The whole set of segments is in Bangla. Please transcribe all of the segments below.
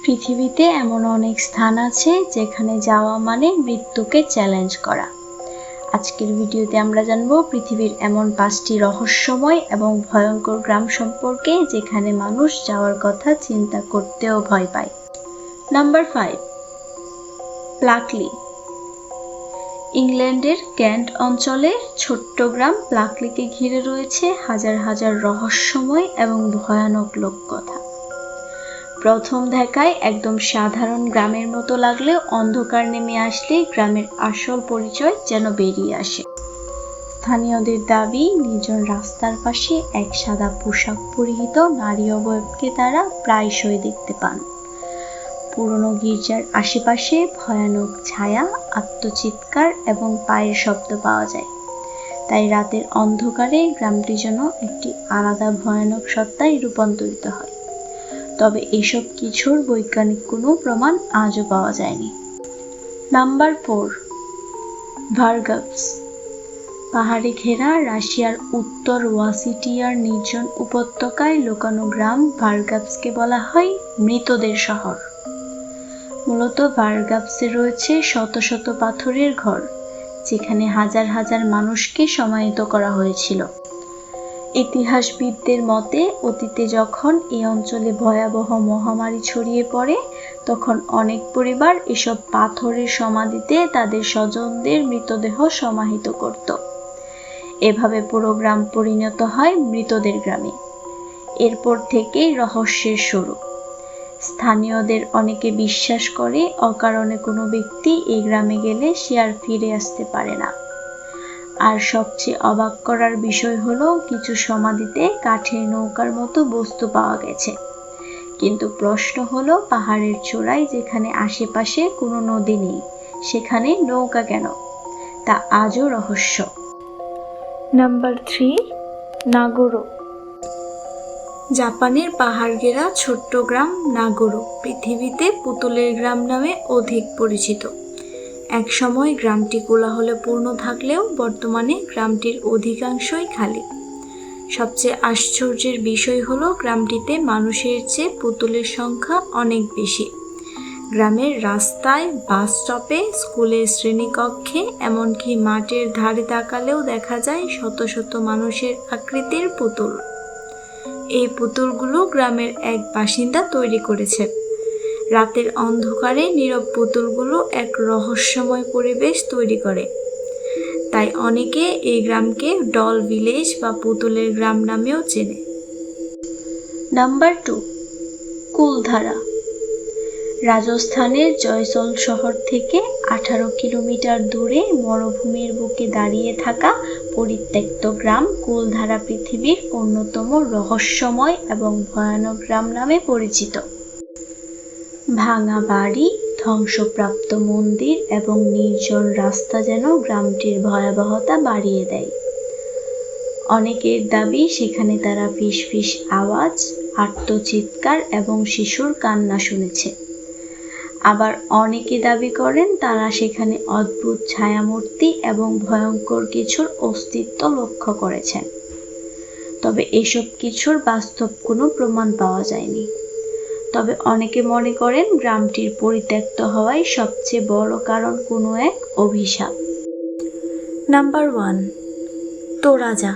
পৃথিবীতে এমন অনেক স্থান আছে যেখানে যাওয়া মানে মৃত্যুকে চ্যালেঞ্জ করা। আজকের ভিডিওতে আমরা জানবো পৃথিবীর এমন 5টি রহস্যময় এবং ভয়ঙ্কর গ্রাম সম্পর্কে যেখানে মানুষ যাওয়ার কথা চিন্তা করতেও ভয় পায়। নাম্বার 5, প্লাকলি। ইংল্যান্ডের কেন্ট অঞ্চলের ছোট্ট গ্রাম প্লাকলিকে ঘিরে রয়েছে হাজার হাজার রহস্যময় এবং ভয়ানক লোককথা। প্রথম দেখায় একদম সাধারণ গ্রামের মতো লাগলেও অন্ধকার নেমে আসলে গ্রামের আসল পরিচয় যেন বেরিয়ে আসে। স্থানীয়দের দাবি, নির্জন রাস্তার পাশে এক সাদা পোশাক পরিহিত নারী অবয়বকে তারা প্রায়শই দেখতে পান। পুরনো গির্জার আশেপাশে ভয়ানক ছায়া, আত্মচিৎকার এবং পায়ের শব্দ পাওয়া যায়। তাই রাতের অন্ধকারে গ্রামটি যেন একটি আলাদা ভয়ানক সত্তায় রূপান্তরিত হয়। তবে এসব কিছুর বৈজ্ঞানিক কোনো প্রমাণ আজও পাওয়া যায়নি। নাম্বার 4, ভার্গাভস। পাহাড়ে ঘেরা রাশিয়ার উত্তর ওয়াসিটিয়ার নির্জন উপত্যকায় লুকানো গ্রাম ভার্গাভসকে বলা হয় মৃতদের শহর। মূলত ভার্গাভসে রয়েছে শত শত পাথরের ঘর, যেখানে হাজার হাজার মানুষকে সমাহিত করা হয়েছিল। ইতিহাসবিদদের মতে অতীতে যখন এই অঞ্চলে ভয়াবহ মহামারী ছড়িয়ে পড়ে, তখন অনেক পরিবার এসব পাথরের সমাধিতে তাদের স্বজনদের মৃতদেহ সমাহিত করত। এভাবে পুরো গ্রাম পরিণত হয় মৃতদের গ্রামে। এরপর থেকেই রহস্যের শুরু। স্থানীয়দের অনেকে বিশ্বাস করে অকারণে কোনো ব্যক্তি এই গ্রামে গেলে সে আর ফিরে আসতে পারে না। আর সবচেয়ে অবাক করার বিষয় হলো, কিছু সমাধিতে কাঠের নৌকার মতো বস্তু পাওয়া গেছে। কিন্তু প্রশ্ন হলো, পাহাড়ের চূড়ায় যেখানে আশেপাশে কোনো নদী নেই, সেখানে নৌকা কেন? তা আজও রহস্য। নাম্বার 3, নাগোরো। জাপানের পাহাড় ঘেরা ছোট্ট গ্রাম নাগোরো পৃথিবীতে পুতুলের গ্রাম নামে অধিক পরিচিত। একসময় গ্রামটি কোলাহলে পূর্ণ থাকলেও বর্তমানে গ্রামটির অধিকাংশই খালি। সবচেয়ে আশ্চর্যের বিষয় হলো, গ্রামটিতে মানুষের চেয়ে পুতুলের সংখ্যা অনেক বেশি। গ্রামের রাস্তায়, বাস স্টপে, স্কুলের শ্রেণীকক্ষে, এমনকি মাঠের ধারে তাকালেও দেখা যায় শত শত মানুষের আকৃতির পুতুল। এই পুতুলগুলো গ্রামের এক বাসিন্দা তৈরি করেছে। রাতের অন্ধকারে নীরব পুতুলগুলো এক রহস্যময় পরিবেশ তৈরি করে। তাই অনেকে এই গ্রামকে ডল ভিলেজ বা পুতুলের গ্রাম নামেও চেনে। নাম্বার 2, কুলধারা। রাজস্থানের জয়সল শহর থেকে 18 কিলোমিটার দূরে মরুভূমির বুকে দাঁড়িয়ে থাকা পরিত্যক্ত গ্রাম কুলধারা পৃথিবীর অন্যতম রহস্যময় এবং ভয়ানক গ্রাম নামে পরিচিত। ভাঙা বাড়ি, ধ্বংসপ্রাপ্ত মন্দির এবং নির্জন রাস্তা যেন গ্রামটির ভয়াবহতা বাড়িয়ে দেয়। অনেকের দাবি, সেখানে তারা ফিস ফিস আওয়াজ, আর্তচিৎকার এবং শিশুর কান্না শুনেছে। আবার অনেকে দাবি করেন তারা সেখানে অদ্ভুত ছায়ামূর্তি এবং ভয়ঙ্কর কিছুর অস্তিত্ব লক্ষ্য করেছেন। তবে এসব কিছুর বাস্তব কোনো প্রমাণ পাওয়া যায়নি। তবে অনেকে মনে করেন গ্রামটির পরিত্যক্ত হওয়ায় সবচেয়ে বড় কারণ কোনো এক অভিশাপ। Number 1, Toraja.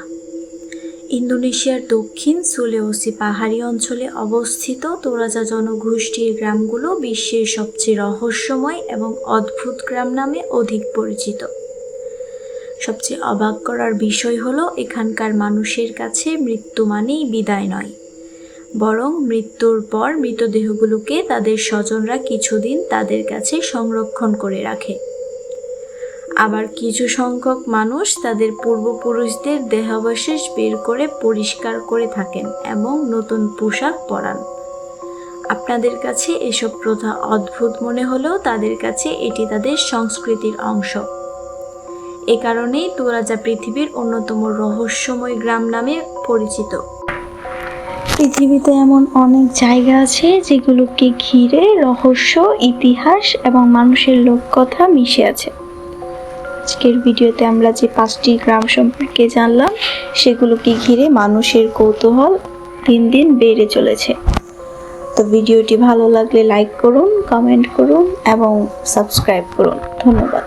ইন্দোনেশিয়ার দক্ষিণ সুলেওসি পাহাড়ি অঞ্চলে অবস্থিত তোরাজা জনগোষ্ঠীর গ্রামগুলো বিশ্বের সবচেয়ে রহস্যময় এবং অদ্ভুত গ্রাম নামে অধিক পরিচিত। সবচেয়ে অবাক করার বিষয় হলো, এখানকার মানুষের কাছে মৃত্যু মানেই বিদায় নয়, বরং মৃত্যুর পর মৃতদেহগুলোকে তাদের স্বজনরা কিছুদিন তাদের কাছে সংরক্ষণ করে রাখে। আবার কিছু সংখ্যক মানুষ তাদের পূর্বপুরুষদের দেহাবশেষ বের করে পরিষ্কার করে থাকেন এবং নতুন পোশাক পরান। আপনাদের কাছে এসব প্রথা অদ্ভুত মনে হলেও তাদের কাছে এটি তাদের সংস্কৃতির অংশ। এ কারণেই তোরাজা পৃথিবীর অন্যতম রহস্যময় গ্রাম নামে পরিচিত। পৃথিবীতে এমন অনেক জায়গা আছে যেগুলোকে ঘিরে রহস্য, ইতিহাস এবং মানুষের লোককথা মিশে আছে। আজকের ভিডিওতে আমরা যে 5টি গ্রাম সম্পর্কে জানলাম, সেগুলোকে ঘিরে মানুষের কৌতূহল দিন দিন বেড়ে চলেছে। তো ভিডিওটি ভালো লাগলে লাইক করুন, কমেন্ট করুন এবং সাবস্ক্রাইব করুন। ধন্যবাদ।